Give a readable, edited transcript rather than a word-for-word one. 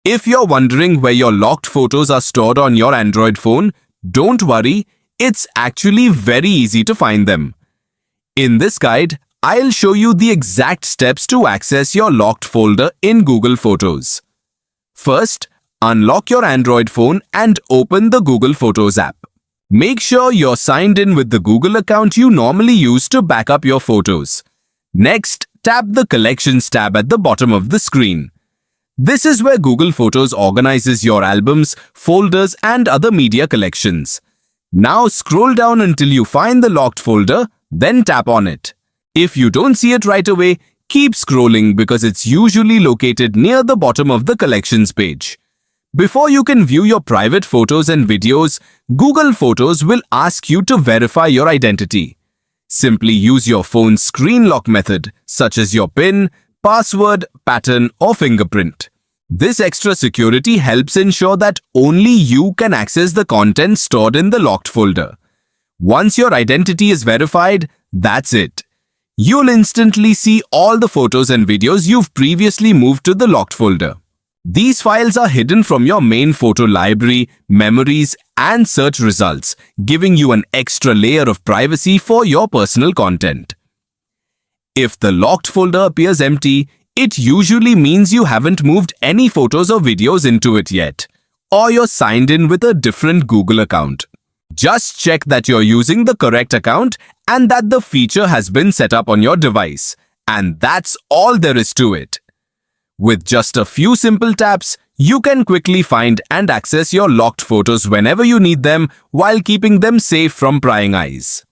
If you're wondering where your locked photos are stored on your Android phone, don't worry, it's actually very easy to find them. In this guide, I'll show you the exact steps to access your locked folder in Google Photos. First, unlock your Android phone and open the Google Photos app. Make sure you're signed in with the Google account you normally use to back up your photos. Next, tap the Collections tab at the bottom of the screen. This is where Google Photos organizes your albums, folders, and other media collections. Now scroll down until you find the locked folder, then tap on it. If you don't see it right away, keep scrolling because it's usually located near the bottom of the Collections page. Before you can view your private photos and videos, Google Photos will ask you to verify your identity. Simply use your phone's screen lock method, such as your PIN, password, pattern, or fingerprint. This extra security helps ensure that only you can access the content stored in the locked folder. Once your identity is verified, that's it. You'll instantly see all the photos and videos you've previously moved to the locked folder. These files are hidden from your main photo library, memories, and search results, giving you an extra layer of privacy for your personal content. If the locked folder appears empty, it usually means you haven't moved any photos or videos into it yet, or you're signed in with a different Google account. Just check that you're using the correct account and that the feature has been set up on your device. And that's all there is to it. With just a few simple taps, you can quickly find and access your locked photos whenever you need them while keeping them safe from prying eyes.